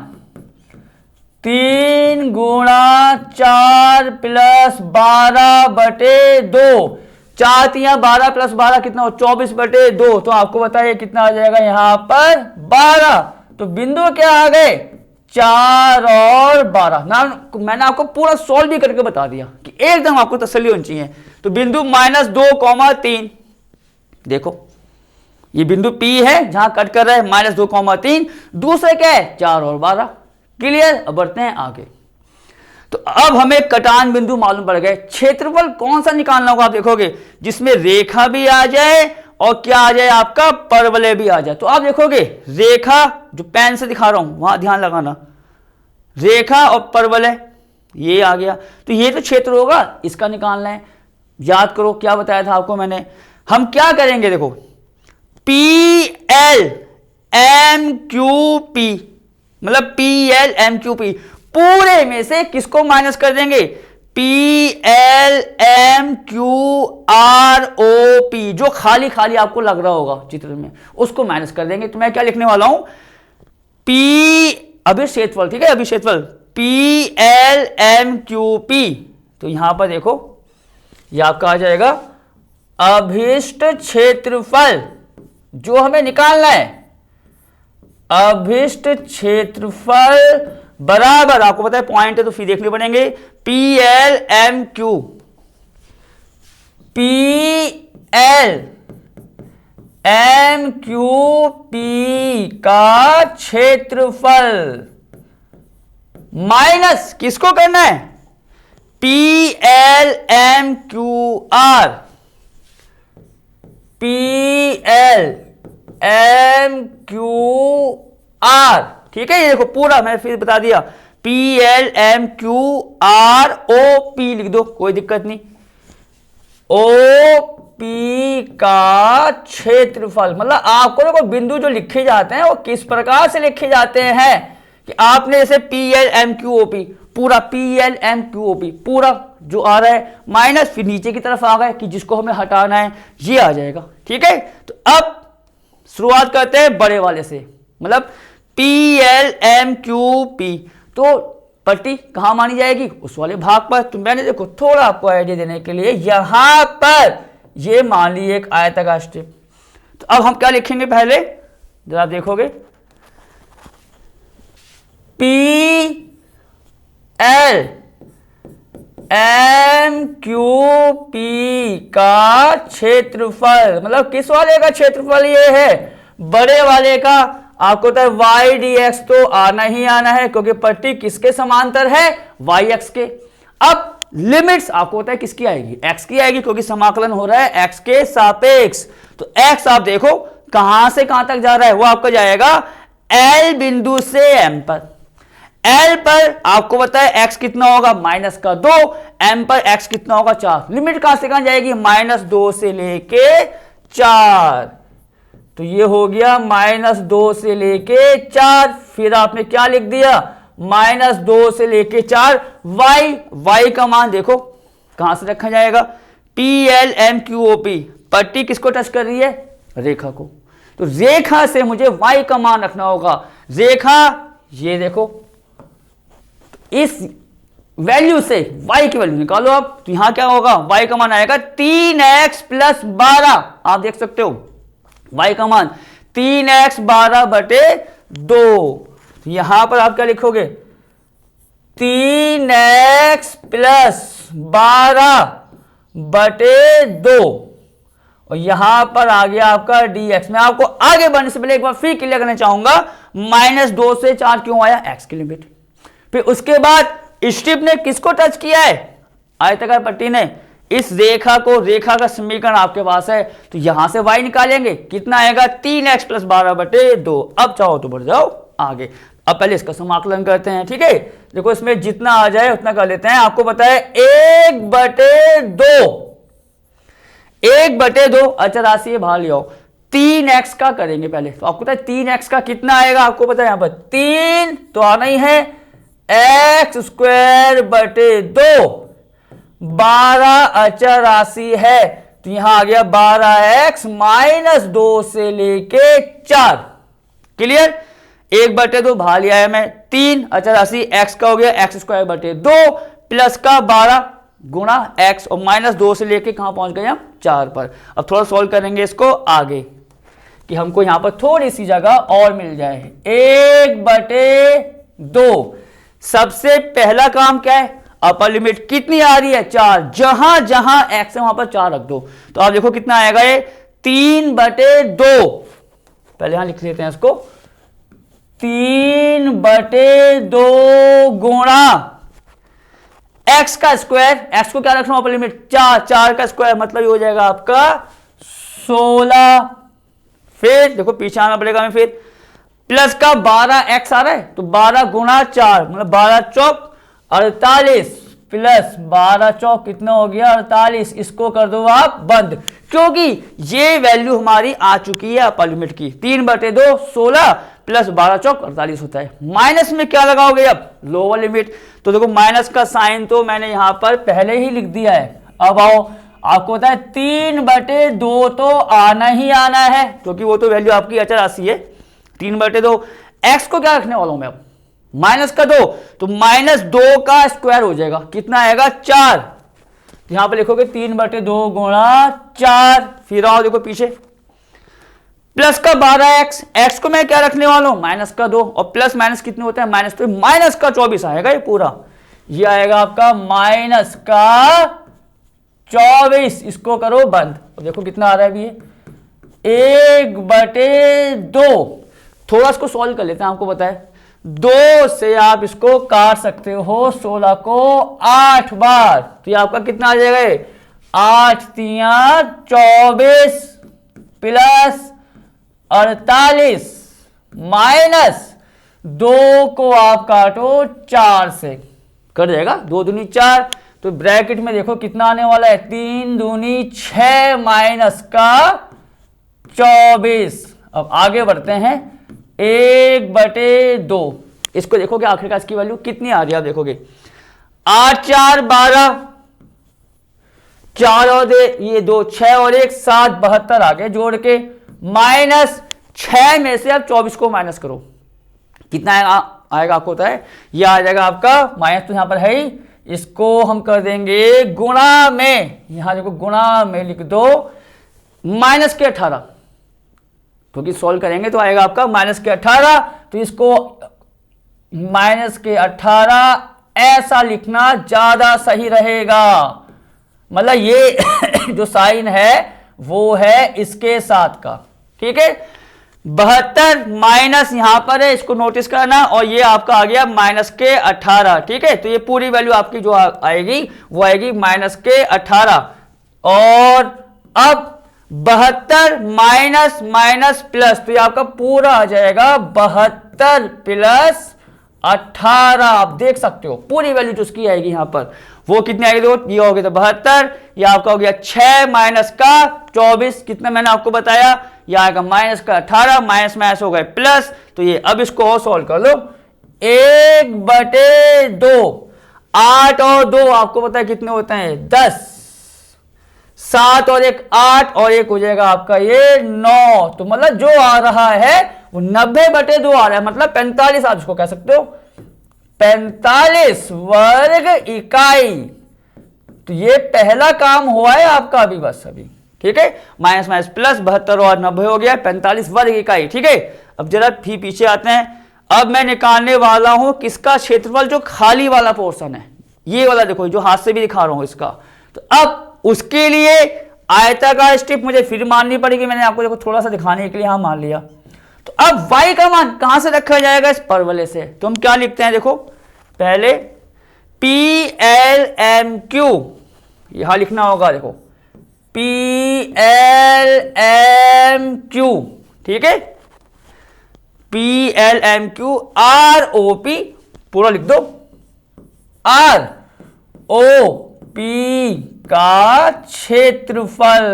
3 गुणा 4 प्लस 12 बटे 2, 4 3 12 प्लस 12 कितना हो 24 बटे 2, तो आपको बताइए कितना आ जाएगा यहां पर 12, तो बिंदु क्या आ गए 4 और 12 ना, मैंने आपको पूरा सॉल्व भी करके बता दिया कि एकदम आपको तसल्ली होनी चाहिए। तो बिंदु -2,3, देखो ये बिंदु P है जहां कट कर रहा है -2,3, दूसरे क्या है 4 और 12, क्लियर। अब बढ़ते हैं आगे, तो अब हमें कटान बिंदु मालूम पड़ गए, क्षेत्रफल कौन सा निकालना होगा, आप देखोगे जिसमें रेखा भी आ जाए और क्या आ जाए आपका परवलय भी आ जाए। तो आप देखोगे रेखा जो पेन से दिखा रहा हूं वहां ध्यान लगाना, रेखा और परवलय ये आ गया, तो ये तो क्षेत्र होगा, इसका निकालना है। याद करो क्या बताया था आपको मैंने, हम क्या करेंगे देखो PL MQP मतलब PL MQP पूरे में से किसको माइनस कर देंगे, PL MQROP जो खाली खाली आपको लग रहा होगा चित्र में उसको माइनस कर देंगे। तो मैं क्या लिखने वाला हूं P अभिक्षेत्रफल, ठीक है अभिक्षेत्रफल PL MQP, तो यहां पर देखो यह आपका आ जाएगा अभिष्ट क्षेत्रफल जो हमें निकालना है, अभिष्ट क्षेत्रफल बराबर आपको पता है पॉइंट है तो फिर देखने पड़ेंगे PL MQP का क्षेत्रफल माइनस किसको करना है PL MQR, ठीक है। ये देखो पूरा मैं फिर बता दिया PL MQROP लिख दो, कोई दिक्कत नहीं। OP का क्षेत्रफल मतलब आपको देखो बिंदु जो लिखे जाते हैं वो किस प्रकार से लिखे जाते हैं कि आपने जैसे PL MQOP पूरा PL MQOP पूरा जो आ रहा है माइनस फिर नीचे की तरफ आ गए कि जिसको हमें हटाना है ये आ जाएगा, ठीक है। तो अब शुरुआत करते हैं बड़े वाले से, मतलब PL MQP, तो पट्टी कहां मानी जाएगी उस वाले भाग पर। तो मैंने देखो थोड़ा आपको आइडिया देने के लिए यहां पर ये मान ली एक आयताकार स्ट्रिप। तो अब हम क्या लिखेंगे पहले जरा देखोगे PL MQP का क्षेत्रफल मतलब किस वाले का क्षेत्रफल ये है बड़े वाले का। आपको होता है वाई डी एक्स तो आना ही आना है, क्योंकि पट्टी किसके समांतर है, वाई एक्स के। अब लिमिट्स आपको होता है किसकी आएगी, एक्स की आएगी, क्योंकि समाकलन हो रहा है एक्स के सापेक्ष। तो एक्स आप देखो कहां से कहां तक जा रहा है, वो आपका जाएगा एल बिंदु से एम पर। एल पर आपको पता है एक्स कितना होगा, -2, एम पर एक्स कितना होगा, 4। लिमिट कहां से कहां जाएगी, -2 से लेके 4। तो ये हो गया -2 से लेके 4। फिर आपने क्या लिख दिया, -2 से लेके 4 y का मान देखो कहां से रखा जाएगा, PLMQOP। पट्टी किसको टच कर रही है, रेखा को। तो रेखा से मुझे y का मान रखना होगा। रेखा ये देखो, इस वैल्यू से y की वैल्यू निकालो आप, तो यहां क्या होगा, y का मान आएगा 3x + 12। आप देख सकते हो y का मान 3x 12 बटे 2। यहां पर आप क्या लिखोगे, 3x + 12 बटे 2, और यहां पर आ गया आपका dx। मैं आपको आगे बढ़ने से पहले एक बार फिर क्लियर करना चाहूंगा, -2 से 4 क्यों आया, x की लिमिट। फिर उसके बाद स्ट्रिप ने किसको टच किया है, आयताकार पट्टी ने इस रेखा को। रेखा का समीकरण आपके पास है, तो यहां से y निकालेंगे, कितना आएगा, 3x + 12 बटे 2। अब चाहो तो बढ़ जाओ आगे। अब पहले इसका समाकलन करते हैं, ठीक है। देखो इसमें जितना आ जाए उतना कर लेते हैं। आपको पता है 1/2, 1/2 अचर राशि बाहर ले आओ। 3x का करेंगे पहले, तो आपको पता है 3x का कितना आएगा, आपको पता है यहां पर 3 तो आना ही है, x² बटे 2। 12 अचर राशि है, तो यहां आ गया 12x -2 से लेके 4। क्लियर, 1/2 बाहर लिया है मैं, 3 अचर राशि x का हो गया x² बटे 2 प्लस का 12 गुणा x, और -2 से लेके कहां पहुंच गए हम, 4 पर। अब थोड़ा सॉल्व करेंगे इसको आगे, कि हमको यहां पर थोड़ी सी जगह और मिल जाए। 1/2, सबसे पहला काम क्या है, अपर लिमिट कितनी आ रही है, 4। जहां जहां x है वहां पर 4 रख दो, तो आप देखो कितना आएगा ये, 3/2। पहले यहां लिख लेते हैं इसको, 3/2 गुणा x का स्क्वायर, x को क्या रखना अपर लिमिट, 4, 4 का स्क्वायर मतलब ये हो जाएगा आपका 16। फिर देखो पीछे आना पड़ेगा हमें, फिर प्लस का 12x आ रहा है, तो 12 गुणा 4 मतलब 12 चौक 48 प्लस 12 चौक कितना हो गया, 48। इसको कर दो आप बंद, क्योंकि ये वैल्यू हमारी आ चुकी है अपर लिमिट की। 3/2 16 प्लस 12 चौक 48 होता है। माइनस में क्या लगाओगे अब, लोअर लिमिट। तो देखो माइनस का साइन तो मैंने यहां पर पहले ही लिख दिया है। अब आओ, आपको होता है 3/2 तो आना ही आना है, क्योंकि वो तो वैल्यू आपकी अचर राशि है। 3/2, एक्स को क्या रखने वाला हूं मैं अब, -2, तो -2 का स्क्वायर हो जाएगा, कितना आएगा, 4। यहां पर लिखोगे 3/2 गुणा 4। फिर आओ देखो पीछे, प्लस का 12x, x को मैं क्या रखने वाला हूं, -2, और प्लस माइनस कितने होते हैं, माइनस, तो -24 आएगा ये पूरा। ये आएगा आपका -24। इसको करो बंद, देखो कितना आ रहा है अभी ये, 1/2। थोड़ा इसको सॉल्व कर लेते हैं, आपको पता है 2 से आप इसको काट सकते हो 16 को 8 बार, तो ये आपका कितना आ जाएगा, 8 3 24 प्लस 48 माइनस 2 को आप काटो 4 से, कर जाएगा 2 दूनी 4। तो ब्रैकेट में देखो कितना आने वाला है, 3 दूनी 6 माइनस का 24। अब आगे बढ़ते हैं, 1/2। इसको देखोगे आखिरकार इसकी वैल्यू कितनी आ रही है, आप देखोगे 8 4 12, 4 और ये 2 6 और 1 7 72 आ गए जोड़ के, माइनस 6 में से आप 24 को माइनस करो, कितना आएगा आपको होता है, ये आ जाएगा आपका माइनस, तो यहां पर है ही, इसको हम कर देंगे गुणा में। यहां देखो गुणा में लिख दो -18, क्योंकि सॉल्व करेंगे तो आएगा आपका -18। तो इसको -18 ऐसा लिखना ज्यादा सही रहेगा, मतलब ये जो साइन है वो है इसके साथ का, ठीक है। 72 माइनस यहां पर है, इसको नोटिस करना, और ये आपका आ गया माइनस के 18। ठीक है, तो ये पूरी वैल्यू आपकी जो आएगी वो आएगी माइनस के 18। और अब 72 माइनस माइनस प्लस, तो ये आपका पूरा आ जाएगा 72 प्लस 18। आप देख सकते हो पूरी वैल्यू जो उसकी आएगी यहां पर वो कितनी आएगी, ये हो गया तो 72, ये आपका हो गया 6 माइनस का 24, कितना मैंने आपको बताया, ये आएगा माइनस का 18, माइनस माइनस हो गए प्लस। तो ये अब इसको और सॉल्व कर लो, 1/2, 8 और 2 आपको पता है कितने होते हैं 10, 7 और 1 8, और 1 हो जाएगा आपका ये 9। तो मतलब जो आ रहा है वो 90/2 आ रहा है, मतलब 45 आप इसको कह सकते हो, 45 वर्ग इकाई। तो ये पहला काम हुआ है आपका अभी, बस अभी। ठीक है, माइनस माइनस प्लस 72 और 90 हो गया 45 वर्ग इकाई। ठीक है, अब जरा फिर पीछे आते हैं। अब मैं निकालने वाला हूं किसका क्षेत्रफल, जो खाली वाला पोर्शन है, ये वाला देखो जो हाथ से भी दिखा रहा हूं इसका। तो अब उसके लिए आयताकार स्ट्रिप मुझे फिर माननी पड़ेगी, मैंने आपको देखो थोड़ा सा दिखाने के लिए हाँ मान लिया। तो अब y का मान कहां से रखा जाएगा, इस परवलय से। तो हम क्या लिखते हैं, देखो पहले PLMQ यहां लिखना होगा, देखो PLMQ। ठीक है, PLMQ ROP पूरा लिख दो, ROP का क्षेत्रफल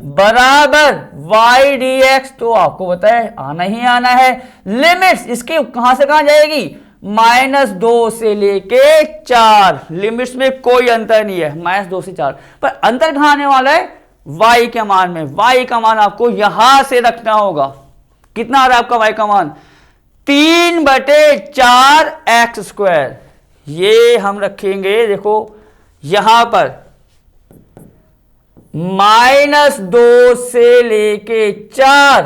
बराबर y dx। तो आपको पता है आना ही आना है। लिमिट्स इसकी कहां से कहां जाएगी, -2 से लेके 4, लिमिट्स में कोई अंतर नहीं है, -2 से 4, पर अंतर कहां आने वाला है, y के मान में। y का मान आपको यहां से रखना होगा, कितना आ रहा है आपका y का मान, 3/4x²। ये हम रखेंगे देखो यहां पर, -2 से लेके 4,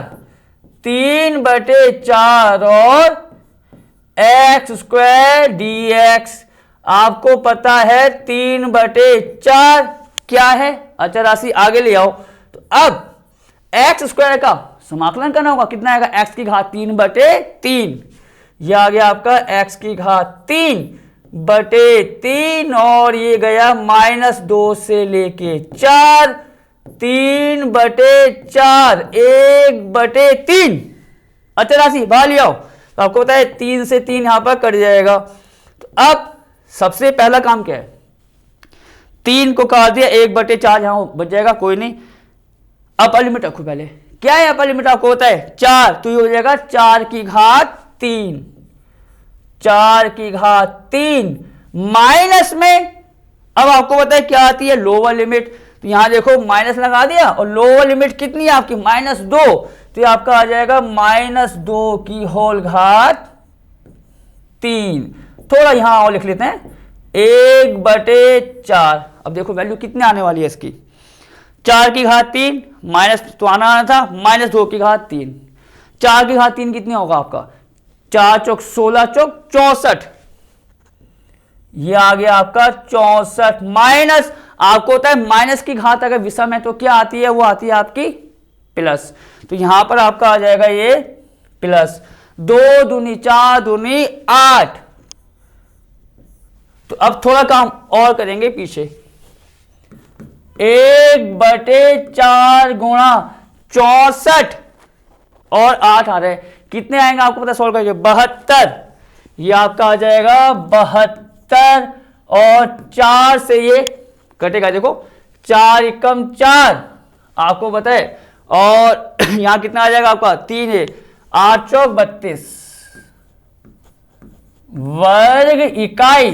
3/4 और x² dx। आपको पता है 3/4 क्या है, अचर राशि आगे ले आओ। तो अब x² का समाकलन करना होगा, कितना आएगा, x की घात 3/3, यह आ गया आपका x की घात 3/3, और ये गया -2 से लेके 4, 3/4, 1/3, अचर राशि बाहर ले आओ। तो आपको पता है 3 से 3 यहां पर कट जाएगा। तो अब सबसे पहला काम क्या है, 3 को काट दिया, 1/4 यहां बच जाएगा, कोई नहीं। अपर लिमिट रखो पहले, क्या है अपर लिमिट आपको होता है 4, तो ये हो जाएगा 4 की घात 3, 4 की घात 3 माइनस में। अब आपको पता है क्या आती है, लोअर लिमिट। तो यहां देखो माइनस लगा दिया, और लोअर लिमिट कितनी है आपकी, -2, तो ये आपका आ जाएगा -2 की होल घात 3। थोड़ा यहां और लिख लेते हैं, 1/4। अब देखो वैल्यू कितनी आने वाली है इसकी, 4 की घात 3 माइनस तो आना था, -2 की घात 3, 4 की घात 3 कितनी होगा आपका, 4 चौक 16 चौक 64, ये आ गया आपका 64, माइनस आपको होता है माइनस की घात अगर विषम है तो क्या आती है, वो आती है आपकी प्लस। तो यहां पर आपका आ जाएगा ये प्लस, 2 दूनी 4 दूनी 8। तो अब थोड़ा काम और करेंगे पीछे, 1/4 गुणा 64 और 8 आ रहे हैं, कितने आएंगे आपको पता सॉल्व करके, 72। ये आपका आ जाएगा 72, और 4 से ये कटेगा, देखो 4 एकम 4 आपको पता है, और यहां कितना आ जाएगा आपका 3 है, 8 चौक 32 वर्ग इकाई।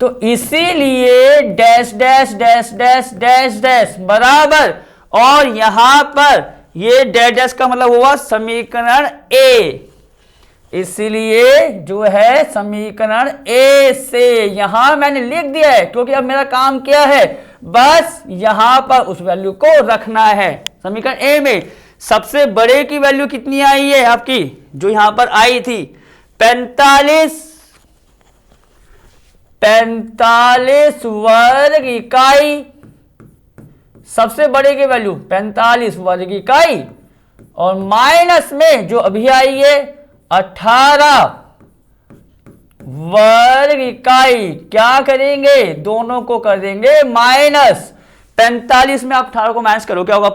तो इसीलिए dash dash dash dash dash dash बराबर, और यहां पर ये डैश डैश का मतलब हुआ समीकरण ए, इसलिए जो है समीकरण ए से यहां मैंने लिख दिया है, क्योंकि अब मेरा काम क्या है, बस यहां पर उस वैल्यू को रखना है। समीकरण ए में सबसे बड़े की वैल्यू कितनी आई है आपकी, जो यहां पर आई थी 45 वर्ग इकाई सबसे बड़े की वैल्यू 45 वर्ग इकाई और माइनस में जो अभी आई है 18 वर्ग इकाई। क्या करेंगे, दोनों को कर देंगे माइनस। 45 में आप 18 को माइनस करो, क्या होगा,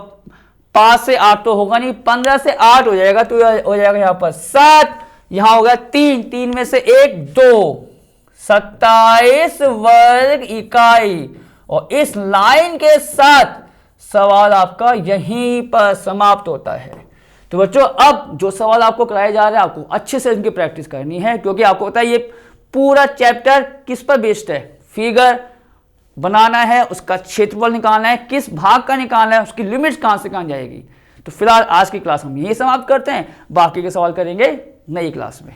5 से 8 तो होगा नहीं, 15 से 8 हो जाएगा, तो हो जाएगा यहां पर 7, यहां होगा 3, 3 में से 1 2, 27 वर्ग इकाई। और इस लाइन के साथ सवाल आपका यहीं पर समाप्त होता है। तो बच्चों अब जो सवाल आपको कराया जा रहा है आपको अच्छे से इनकी प्रैक्टिस करनी है, क्योंकि आपको पता है ये पूरा चैप्टर किस पर बेस्ड है, फिगर बनाना है, उसका क्षेत्रफल निकालना है, किस भाग का निकालना है, उसकी लिमिट्स कहां से कहां जाएगी। तो फिलहाल आज की क्लास हम यही समाप्त करते हैं, बाकी के सवाल करेंगे नई क्लास में।